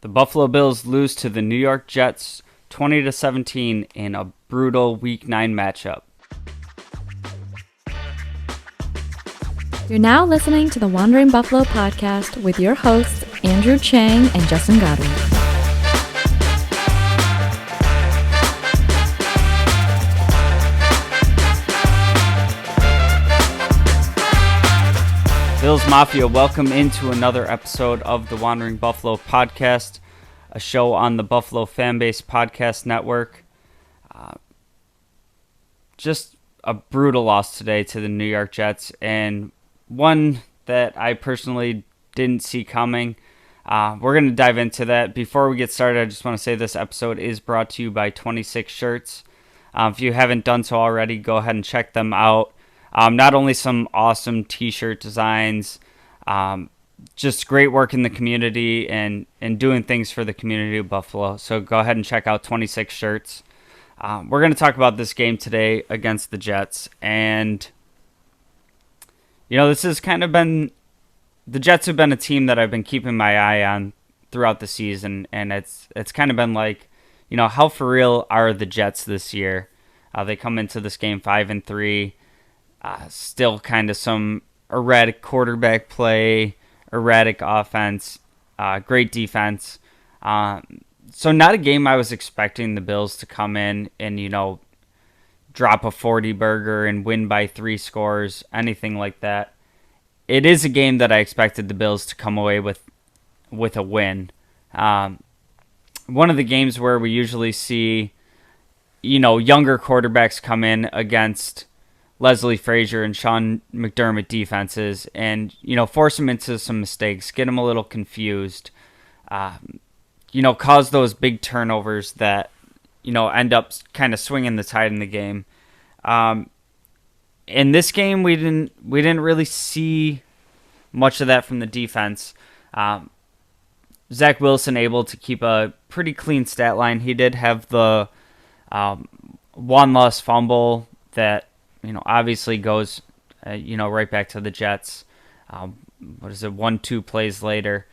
The Buffalo Bills lose to the New York Jets 20-17 in a brutal Week 9 matchup. You're now listening to the Wandering Buffalo podcast with your hosts, Andrew Chang and Justin Godwin. Bills Mafia, welcome into another episode of the Wandering Buffalo podcast, a show on the Buffalo FAMBase podcast network. Just a brutal loss today to the New York Jets, and one that I personally didn't see coming. We're going to dive into that. Before we get started, I just want to say this episode is brought to you by 26 Shirts. If you haven't done so already, go ahead and check them out. Not only some awesome t-shirt designs, just great work in the community and doing things for the community of Buffalo. So go ahead and check out 26 Shirts. We're going to talk about this game today against the Jets. And, this has kind of been, the Jets have been a team that I've been keeping my eye on throughout the season. And it's kind of been like, how for real are the Jets this year? They come into this game 5-3. Still kind of some erratic quarterback play, erratic offense, great defense. So not a game I was expecting the Bills to come in and, drop a 40 burger and win by 3 scores, anything like that. It is a game that I expected the Bills to come away with a win. One of the games where we usually see, younger quarterbacks come in against Leslie Frazier and Sean McDermott defenses and, force them into some mistakes, get them a little confused, cause those big turnovers that, end up kind of swinging the tide in the game. In this game, we didn't really see much of that from the defense. Zach Wilson able to keep a pretty clean stat line. He did have the one lost fumble that, obviously goes, right back to the Jets. 1-2 plays later.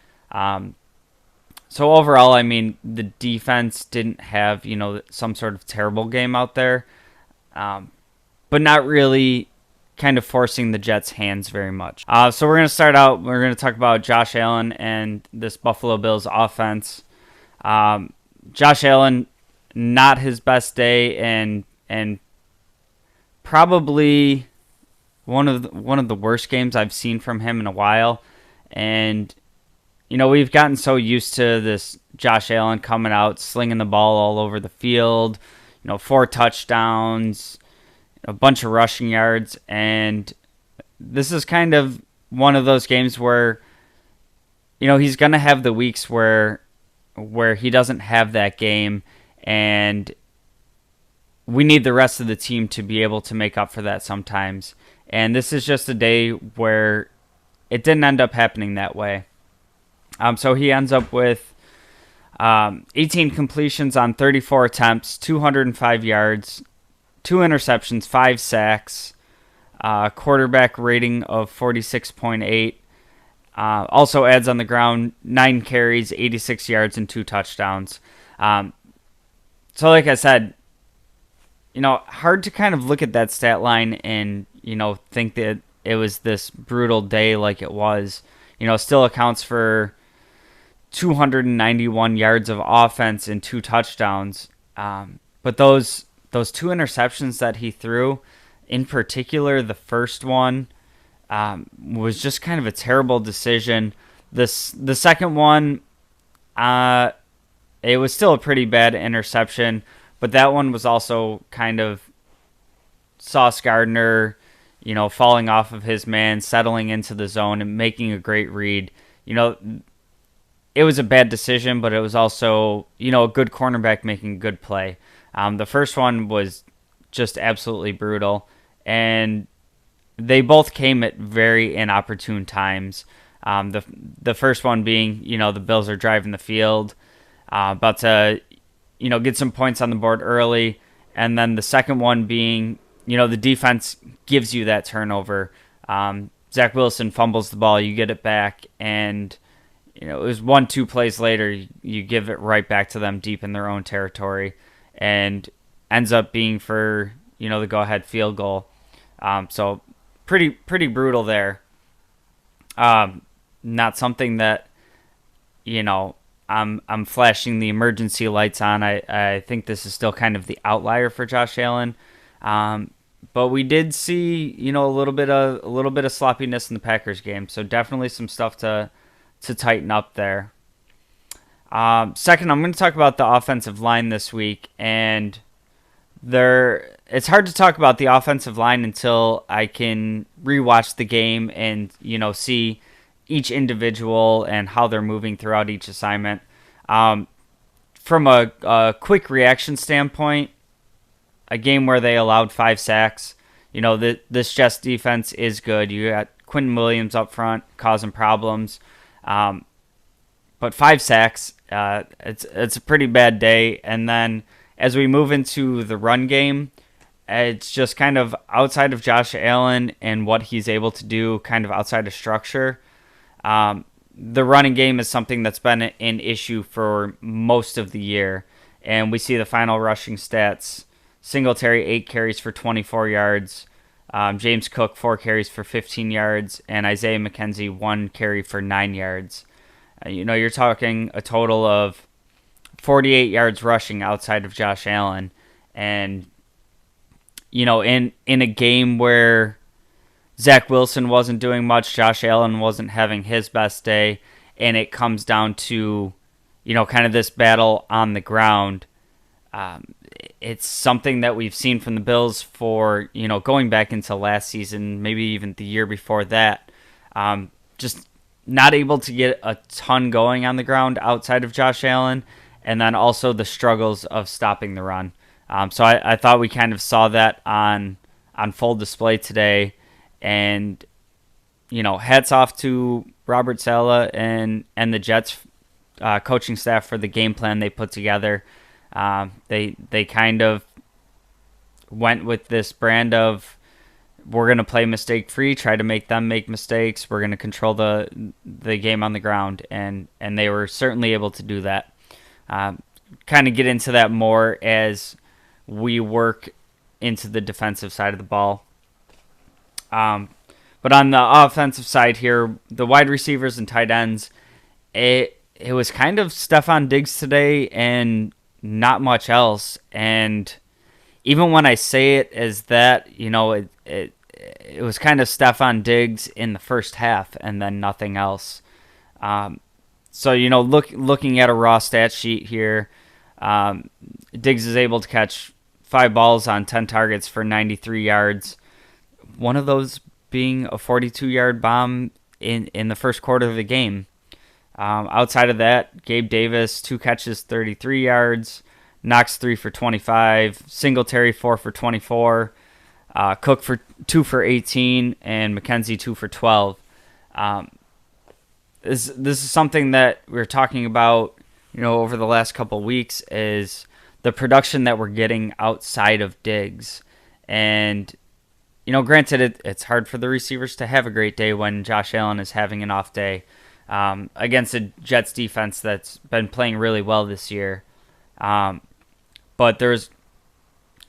So overall, the defense didn't have, some sort of terrible game out there, but not really kind of forcing the Jets' hands very much. So we're going to start out, we're going to talk about Josh Allen and this Buffalo Bills offense. Josh Allen, not his best day, and probably one of the worst games I've seen from him in a while. And, we've gotten so used to this Josh Allen coming out, slinging the ball all over the field, 4 touchdowns, a bunch of rushing yards. And this is kind of one of those games where, he's going to have the weeks where he doesn't have that game, and we need the rest of the team to be able to make up for that sometimes. And this is just a day where it didn't end up happening that way. So he ends up with 18 completions on 34 attempts, 205 yards, 2 interceptions, 5 sacks, quarterback rating of 46.8. Also adds on the ground 9 carries, 86 yards, and 2 touchdowns. So like I said, hard to kind of look at that stat line and, think that it was this brutal day like it was. Still accounts for 291 yards of offense and 2 touchdowns. But those 2 interceptions that he threw, in particular, the first one was just kind of a terrible decision. The second one, it was still a pretty bad interception. But that one was also kind of Sauce Gardner, falling off of his man, settling into the zone and making a great read. It was a bad decision, but it was also, a good cornerback making a good play. The first one was just absolutely brutal, and they both came at very inopportune times. The first one being, the Bills are driving the field, about to get some points on the board early. And then the second one being, the defense gives you that turnover. Zach Wilson fumbles the ball, you get it back, and it was 1-2 plays later, you give it right back to them deep in their own territory, and ends up being for the go-ahead field goal. So pretty brutal there. Not something that I'm flashing the emergency lights on. I think this is still kind of the outlier for Josh Allen. But we did see a little bit of sloppiness in the Packers game. So definitely some stuff to tighten up there. Second, I'm going to talk about the offensive line this week, and it's hard to talk about the offensive line until I can rewatch the game and see each individual and how they're moving throughout each assignment. From a quick reaction standpoint, a game where they allowed 5 sacks, this Jets defense is good. You got Quentin Williams up front causing problems, but 5 sacks, it's a pretty bad day. And then as we move into the run game, it's just kind of outside of Josh Allen and what he's able to do, kind of outside of structure. The running game is something that's been an issue for most of the year, and we see the final rushing stats. Singletary, 8 carries for 24 yards. James Cook, 4 carries for 15 yards. And Isaiah McKenzie, 1 carry for 9 yards. You're talking a total of 48 yards rushing outside of Josh Allen. And, in a game where Zach Wilson wasn't doing much, Josh Allen wasn't having his best day, and it comes down to, kind of this battle on the ground. It's something that we've seen from the Bills for, going back into last season, maybe even the year before that. Just not able to get a ton going on the ground outside of Josh Allen, and then also the struggles of stopping the run. So I thought we kind of saw that on full display today. And, hats off to Robert Saleh and the Jets coaching staff for the game plan they put together. They kind of went with this brand of, we're going to play mistake free, try to make them make mistakes. We're going to control the game on the ground. And they were certainly able to do that. Kind of get into that more as we work into the defensive side of the ball. But on the offensive side here, the wide receivers and tight ends, it was kind of Stephon Diggs today and not much else. And even when I say it as that, it was kind of Stephon Diggs in the first half and then nothing else. So, looking at a raw stat sheet here, Diggs is able to catch 5 balls on 10 targets for 93 yards. One of those being a 42-yard bomb in the first quarter of the game. Outside of that, Gabe Davis, 2 catches, 33 yards. Knox, 3 for 25. Singletary, 4 for 24. Cook, 2 for 18. And McKenzie, 2 for 12. This is something that we're talking about, over the last couple of weeks, is the production that we're getting outside of Diggs. And granted, it's hard for the receivers to have a great day when Josh Allen is having an off day against a Jets defense that's been playing really well this year. But there's,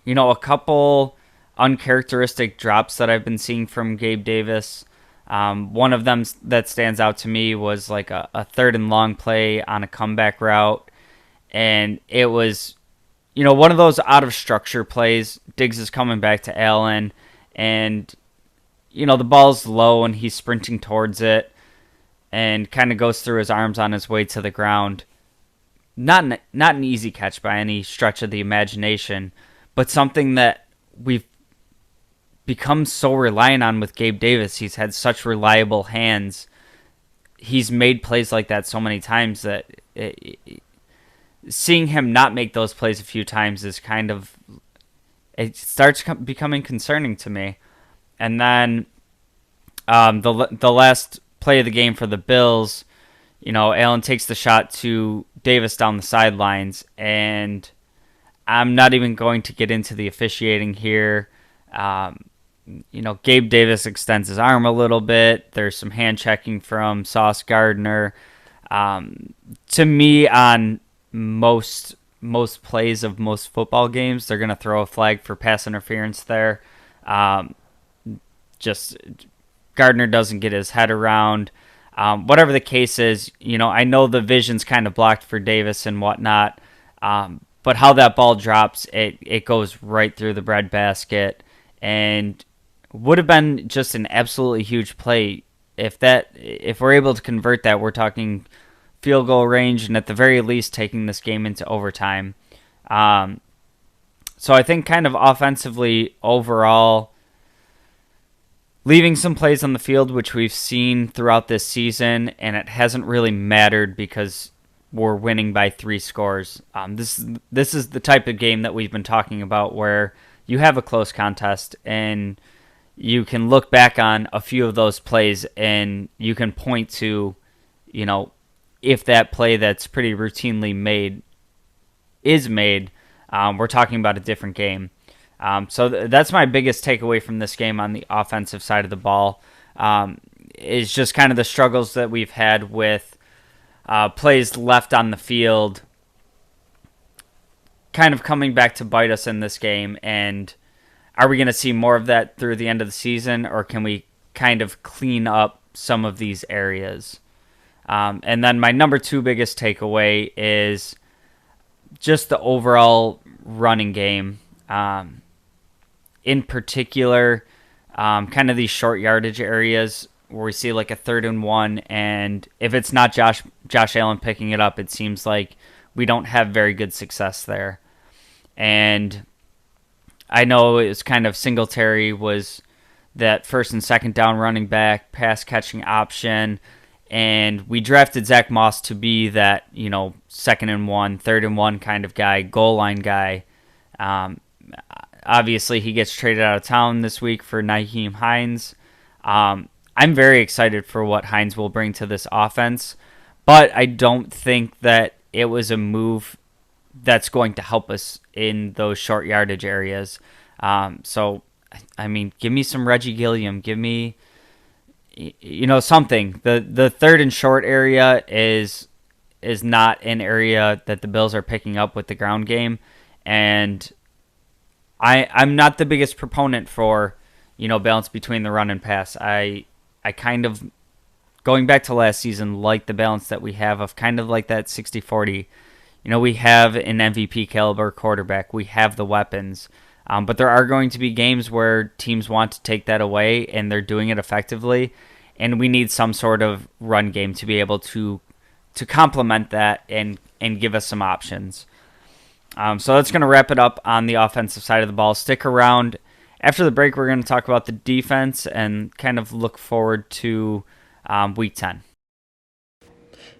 a couple uncharacteristic drops that I've been seeing from Gabe Davis. One of them that stands out to me was like a 3rd and long play on a comeback route. And it was, one of those out of structure plays. Diggs is coming back to Allen. And, the ball's low and he's sprinting towards it and kind of goes through his arms on his way to the ground. Not an easy catch by any stretch of the imagination, but something that we've become so reliant on with Gabe Davis. He's had such reliable hands. He's made plays like that so many times that seeing him not make those plays a few times is kind of... it starts becoming concerning to me. And then the last play of the game for the Bills, Allen takes the shot to Davis down the sidelines, and I'm not even going to get into the officiating here. Gabe Davis extends his arm a little bit. There's some hand checking from Sauce Gardner. To me, on most plays of most football games, they're going to throw a flag for pass interference there. Just Gardner doesn't get his head around. Whatever the case is, I know the vision's kind of blocked for Davis and whatnot, but how that ball drops, it goes right through the breadbasket, and would have been just an absolutely huge play if we're able to convert that. We're talking field goal range, and at the very least taking this game into overtime. So I think kind of offensively overall, leaving some plays on the field, which we've seen throughout this season, and it hasn't really mattered because we're winning by 3 scores. This is the type of game that we've been talking about, where you have a close contest and you can look back on a few of those plays and you can point to, if that play that's pretty routinely made is made, we're talking about a different game. So that's my biggest takeaway from this game on the offensive side of the ball, is just kind of the struggles that we've had with plays left on the field kind of coming back to bite us in this game. And are we going to see more of that through the end of the season, or can we kind of clean up some of these areas? And then my number 2 biggest takeaway is just the overall running game. In particular, kind of these short yardage areas where we see like a 3rd and 1, and if it's not Josh Allen picking it up, it seems like we don't have very good success there. And I know it was kind of Singletary was that 1st and 2nd down running back, pass catching option, and we drafted Zach Moss to be that 2nd and 1, 3rd and 1 kind of guy, goal line guy. Obviously, he gets traded out of town this week for Nyheim Hines. I'm very excited for what Hines will bring to this offense, but I don't think that it was a move that's going to help us in those short yardage areas. So, I mean, give me some Reggie Gilliam. Give me, something. The 3rd and short area is not an area that the Bills are picking up with the ground game, and I'm not the biggest proponent for, balance between the run and pass. I kind of, going back to last season, like the balance that we have of kind of like that 60-40. We have an MVP caliber quarterback. We have the weapons. But there are going to be games where teams want to take that away, and they're doing it effectively. And we need some sort of run game to be able to complement that and give us some options. So that's going to wrap it up on the offensive side of the ball. Stick around. After the break, we're going to talk about the defense and kind of look forward to Week 10.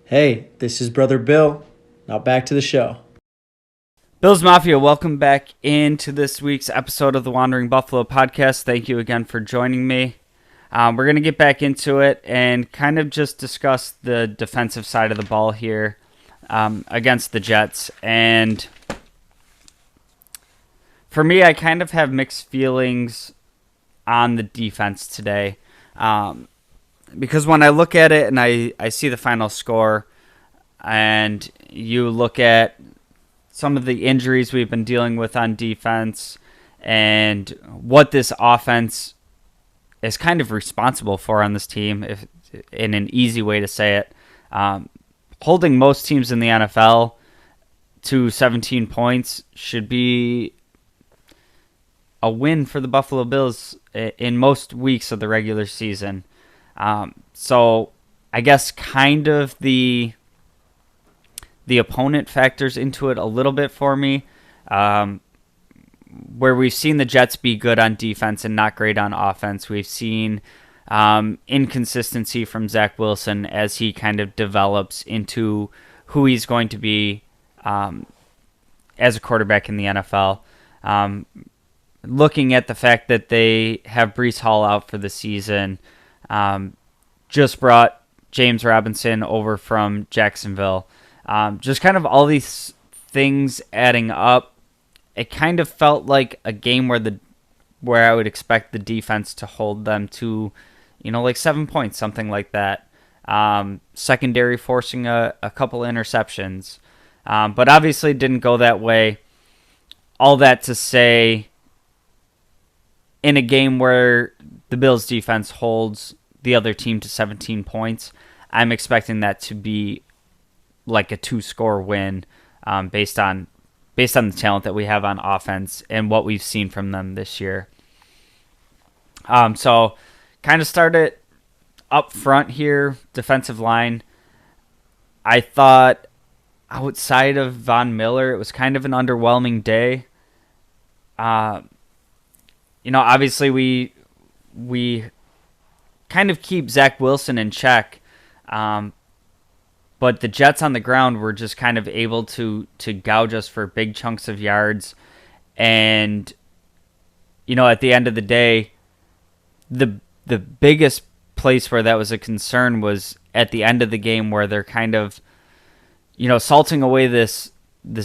Hey, this is Brother Bill. Now back to the show. Bills Mafia, welcome back into this week's episode of the Wandering Buffalo podcast. Thank you again for joining me. We're going to get back into it and kind of just discuss the defensive side of the ball here against the Jets. And for me, I kind of have mixed feelings on the defense today. Because when I look at it and I see the final score, and you look at some of the injuries we've been dealing with on defense and what this offense is kind of responsible for on this team, if in an easy way to say it, holding most teams in the NFL to 17 points should be a win for the Buffalo Bills in most weeks of the regular season. So I guess kind of the opponent factors into it a little bit for me, where we've seen the Jets be good on defense and not great on offense. We've seen inconsistency from Zach Wilson as he kind of develops into who he's going to be as a quarterback in the NFL. Looking at the fact that they have Breece Hall out for the season, just brought James Robinson over from Jacksonville. Just kind of all these things adding up, it kind of felt like a game where I would expect the defense to hold them to, like 7 points, something like that. Secondary forcing a couple interceptions. But obviously didn't go that way. All that to say, in a game where the Bills defense holds the other team to 17 points, I'm expecting that to be like a 2-score win, based on the talent that we have on offense and what we've seen from them this year. So kind of started up front here, defensive line. I thought outside of Von Miller, it was kind of an underwhelming day. Obviously we kind of keep Zach Wilson in check, but the Jets on the ground were just kind of able to gouge us for big chunks of yards. And, at the end of the day, the biggest place where that was a concern was at the end of the game, where they're kind of, salting away this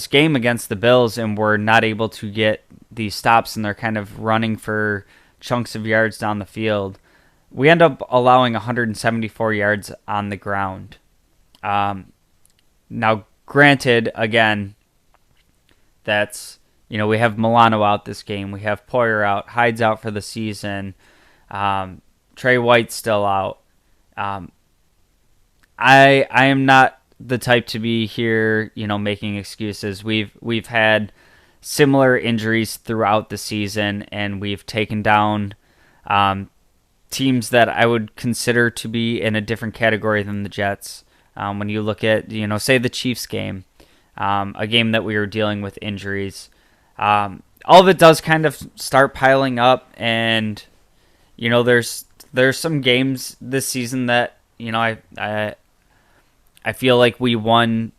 game against the Bills, and we're not able to get these stops, and they're kind of running for chunks of yards down the field. We end up allowing 174 yards on the ground. Now, granted, again, that's, we have Milano out this game. We have Poyer out. Hyde's out for the season. Trey White's still out. I am not the type to be here, making excuses. We've had similar injuries throughout the season, and we've taken down teams that I would consider to be in a different category than the Jets. When you look at, say the Chiefs game, a game that we were dealing with injuries, all of it does kind of start piling up, and there's some games this season that I feel like we won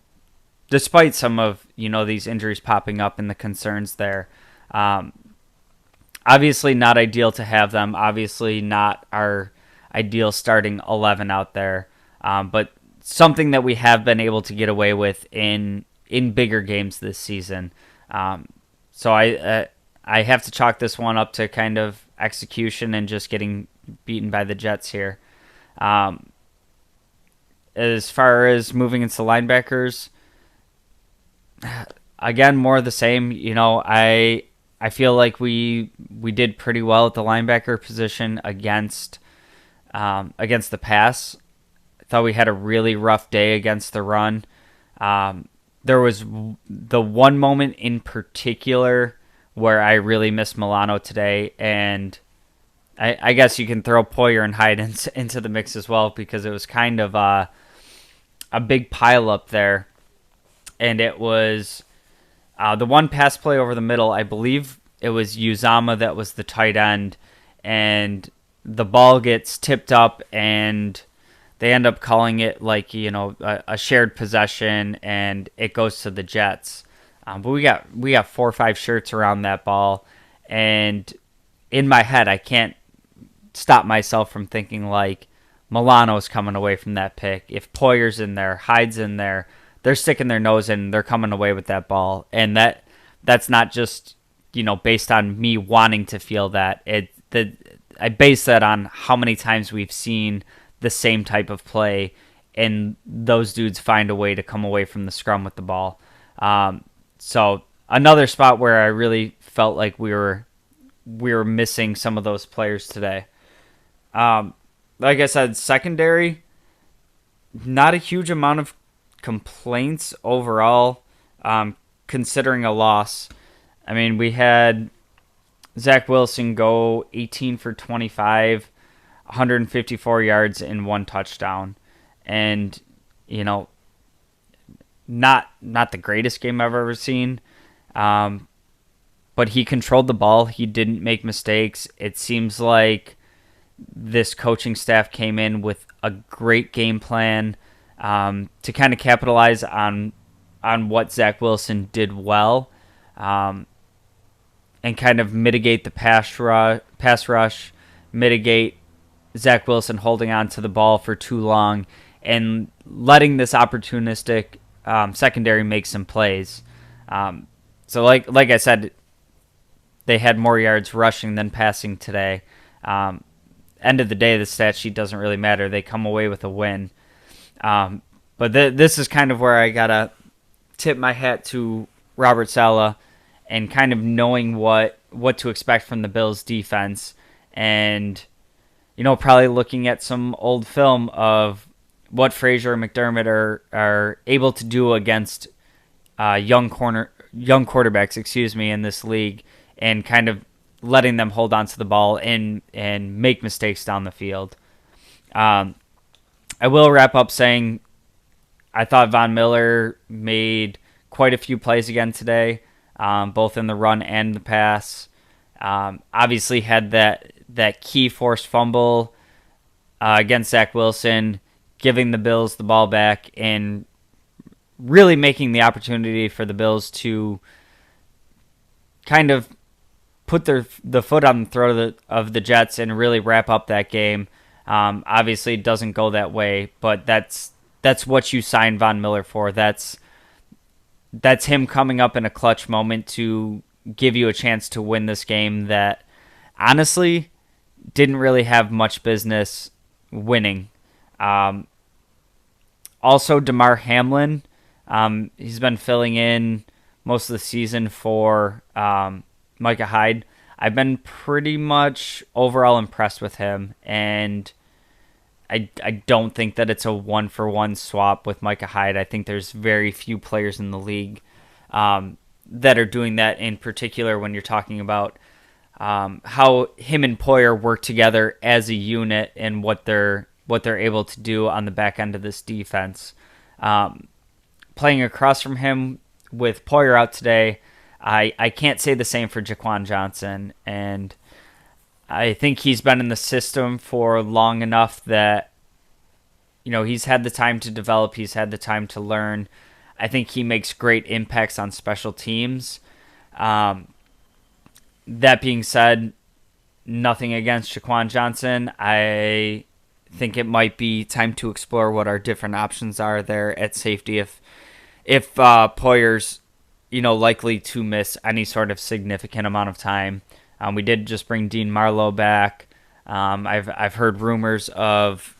despite some of these injuries popping up and the concerns there. Obviously not ideal to have them. Obviously not our ideal starting 11 out there, but something that we have been able to get away with in bigger games this season. So I have to chalk this one up to kind of execution and just getting beaten by the Jets here. As far as moving into linebackers, again, more of the same. I feel like we did pretty well at the linebacker position against the pass. I thought we had a really rough day against the run. There was the one moment in particular where I really missed Milano today, and I guess you can throw Poyer and Hyde into the mix as well, because it was kind of a big pile up there. And it was the one pass play over the middle. I believe it was Uzama that was the tight end, and the ball gets tipped up, and they end up calling it like a shared possession, and it goes to the Jets. But we got 4 or 5 shirts around that ball, and in my head I can't stop myself from thinking like Milano's coming away from that pick. If Poyer's in there, Hyde's in there, they're sticking their nose in, they're coming away with that ball. And that's not just, based on me wanting to feel that. I base that on how many times we've seen the same type of play, and those dudes find a way to come away from the scrum with the ball. So another spot where I really felt like we were missing some of those players today. Like I said, secondary, not a huge amount of complaints overall, considering a loss. I mean, we had Zach Wilson go 18 for 25, 154 yards and 1 touchdown. And, not the greatest game I've ever seen. But he controlled the ball. He didn't make mistakes. It seems like this coaching staff came in with a great game plan to kind of capitalize on what Zach Wilson did well, and kind of mitigate the pass rush, mitigate Zach Wilson holding on to the ball for too long, and letting this opportunistic secondary make some plays. So like I said, they had more yards rushing than passing today. End of the day, the stat sheet doesn't really matter. They come away with a win. But this is kind of where I gotta tip my hat to Robert Saleh and kind of knowing what to expect from the Bills defense, and probably looking at some old film of what Frazier and McDermott are able to do against young quarterbacks, in this league, and kind of letting them hold on to the ball and make mistakes down the field. I will wrap up saying I thought Von Miller made quite a few plays again today, both in the run and the pass. Obviously had that key forced fumble against Zach Wilson, giving the Bills the ball back and really making the opportunity for the Bills to kind of put the foot on the throat of the Jets and really wrap up that game. Obviously, it doesn't go that way, but that's what you signed Von Miller for. That's him coming up in a clutch moment to give you a chance to win this game that honestly didn't really have much business winning. Also, Damar Hamlin, he's been filling in most of the season for Micah Hyde. I've been pretty much overall impressed with him, and I don't think that it's a one-for-one swap with Micah Hyde. I think there's very few players in the league that are doing that, in particular when you're talking about how him and Poyer work together as a unit and what they're able to do on the back end of this defense. Playing across from him with Poyer out today, I can't say the same for Jaquan Johnson, and I think he's been in the system for long enough that he's had the time to develop, he's had the time to learn. I think he makes great impacts on special teams. That being said, nothing against Jaquan Johnson. I think it might be time to explore what our different options are there at safety if Poyer's likely to miss any sort of significant amount of time. We did just bring Dean Marlowe back. I've heard rumors of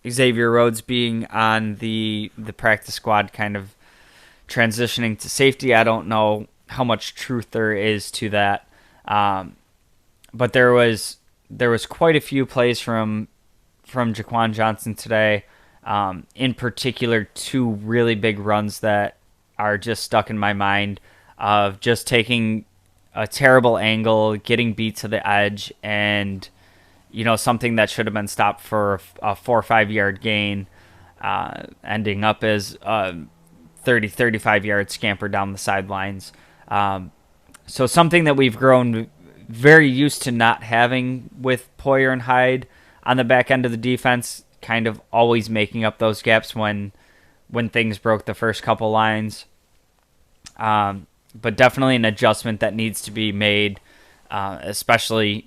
Xavier Rhodes being on the practice squad, kind of transitioning to safety. I don't know how much truth there is to that, but there was quite a few plays from Jaquan Johnson today. In particular, two really big runs that are just stuck in my mind of just taking a terrible angle, getting beat to the edge, and something that should have been stopped for a 4 or 5 yard gain, ending up as a 35 yard scamper down the sidelines. So something that we've grown very used to not having with Poyer and Hyde on the back end of the defense, kind of always making up those gaps when things broke the first couple lines. But definitely an adjustment that needs to be made, especially,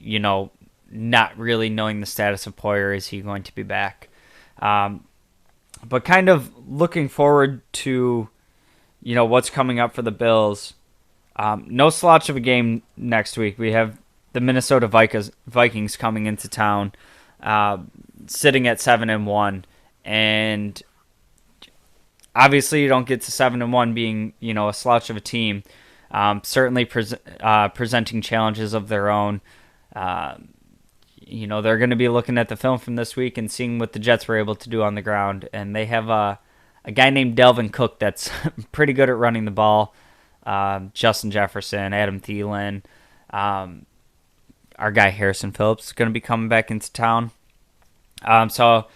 not really knowing the status of Poyer. Is he going to be back? But kind of looking forward to, what's coming up for the Bills. No slouch of a game next week. We have the Minnesota Vikings coming into town, sitting at 7-1, and obviously you don't get to 7-1 being a slouch of a team. Certainly presenting challenges of their own. They're going to be looking at the film from this week and seeing what the Jets were able to do on the ground, and they have a guy named Dalvin Cook that's pretty good at running the ball. Justin Jefferson, Adam Thielen, our guy Harrison Phillips is going to be coming back into town. So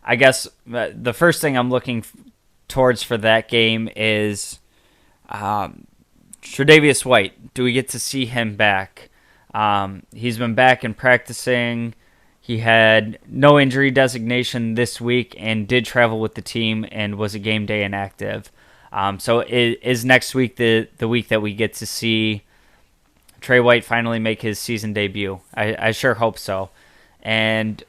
I guess the first thing I'm looking towards for that game is Tre'Davious White. Do we get to see him back? He's been back and practicing. He had no injury designation this week and did travel with the team and was a game day inactive. So is next week the week that we get to see Trey White finally make his season debut? I sure hope so. And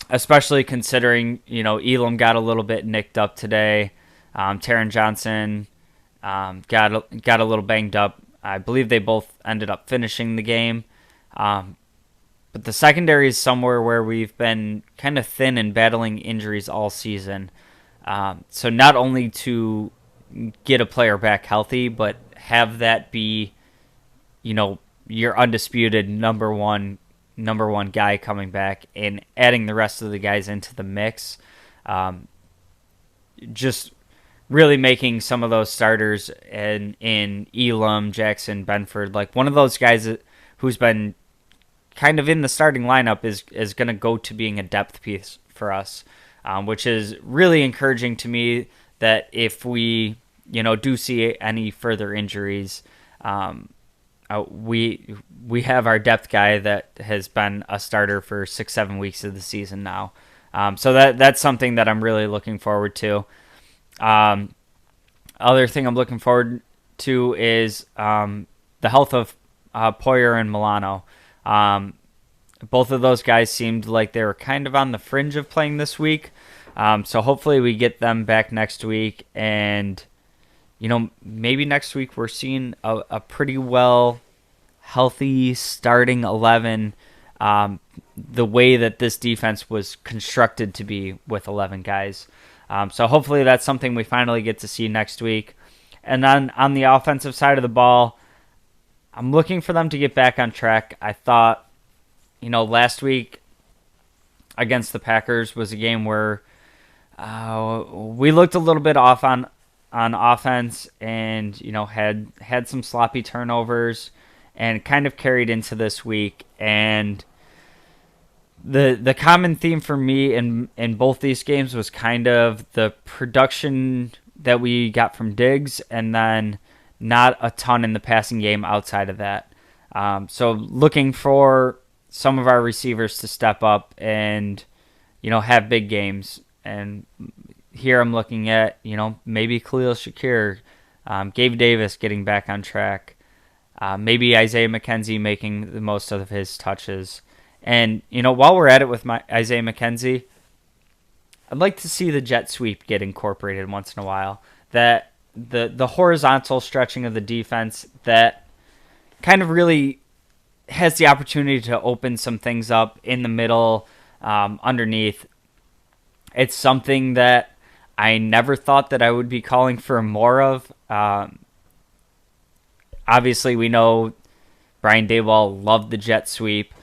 especially considering, Elam got a little bit nicked up today. Taron Johnson got a little banged up. I believe they both ended up finishing the game. But the secondary is somewhere where we've been kind of thin and battling injuries all season. So not only to get a player back healthy, but have that be, your undisputed number one guy coming back and adding the rest of the guys into the mix. Just really making some of those starters in Elam, Jackson, Benford, like one of those guys who's been kind of in the starting lineup is going to go to being a depth piece for us, which is really encouraging to me that if we, do see any further injuries, we have our depth guy that has been a starter for 6-7 weeks of the season now. So that's something that I'm really looking forward to. Other thing I'm looking forward to is the health of Poyer and Milano. Both of those guys seemed like they were kind of on the fringe of playing this week. So hopefully we get them back next week. And, maybe next week we're seeing a pretty well healthy starting 11, the way that this defense was constructed to be with 11 guys. So hopefully that's something we finally get to see next week. And then on the offensive side of the ball, I'm looking for them to get back on track. I thought, last week against the Packers was a game where we looked a little bit off on offense and, had some sloppy turnovers and kind of carried into this week. And the common theme for me in both these games was kind of the production that we got from Diggs and then not a ton in the passing game outside of that. So looking for some of our receivers to step up and, have big games. And here I'm looking at, maybe Khalil Shakir, Gabe Davis getting back on track, maybe Isaiah McKenzie making the most of his touches. And, while we're at it with Isaiah McKenzie, I'd like to see the jet sweep get incorporated once in a while. That the horizontal stretching of the defense that kind of really has the opportunity to open some things up in the middle, underneath. It's something that I never thought that I would be calling for more of. Obviously, we know Brian Daboll loved the jet sweep.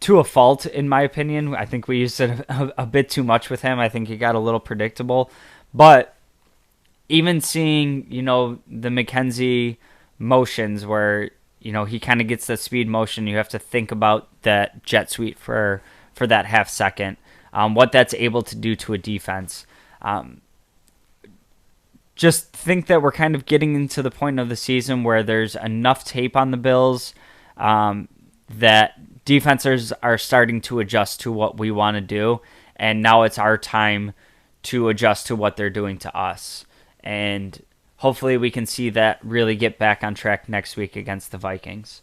To a fault, in my opinion. I think we used it a bit too much with him. I think he got a little predictable. But even seeing, the McKenzie motions where, he kind of gets the speed motion, you have to think about that jet sweep for that half second, what that's able to do to a defense. Just think that we're kind of getting into the point of the season where there's enough tape on the Bills that defenses are starting to adjust to what we want to do, and now it's our time to adjust to what they're doing to us. And hopefully we can see that really get back on track next week against the Vikings.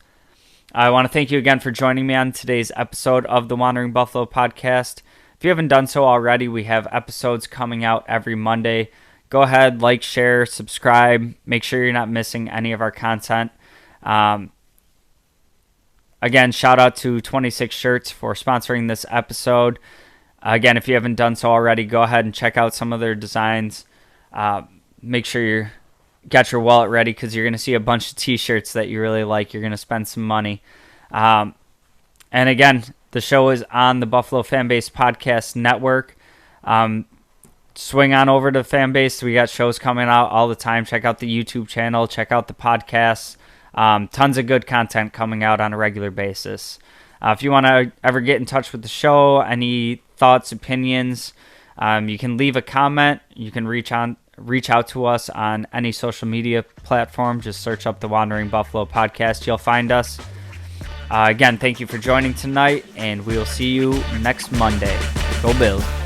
I want to thank you again for joining me on today's episode of the Wandering Buffalo podcast. If you haven't done so already, we have episodes coming out every Monday. Go ahead, like, share, subscribe. Make sure you're not missing any of our content. Again, shout out to 26 Shirts for sponsoring this episode. Again, if you haven't done so already, go ahead and check out some of their designs. Make sure you got your wallet ready because you're going to see a bunch of t-shirts that you really like. You're going to spend some money. And again, the show is on the Buffalo FAMBase Podcast Network. Swing on over to FAMBase. We got shows coming out all the time. Check out the YouTube channel. Check out the podcasts. Tons of good content coming out on a regular basis. If you want to ever get in touch with the show, any thoughts, opinions, you can leave a comment. You can reach out to us on any social media platform. Just search up the Wandering Buffalo podcast. You'll find us. Again, thank you for joining tonight, and we will see you next Monday. Go Bills.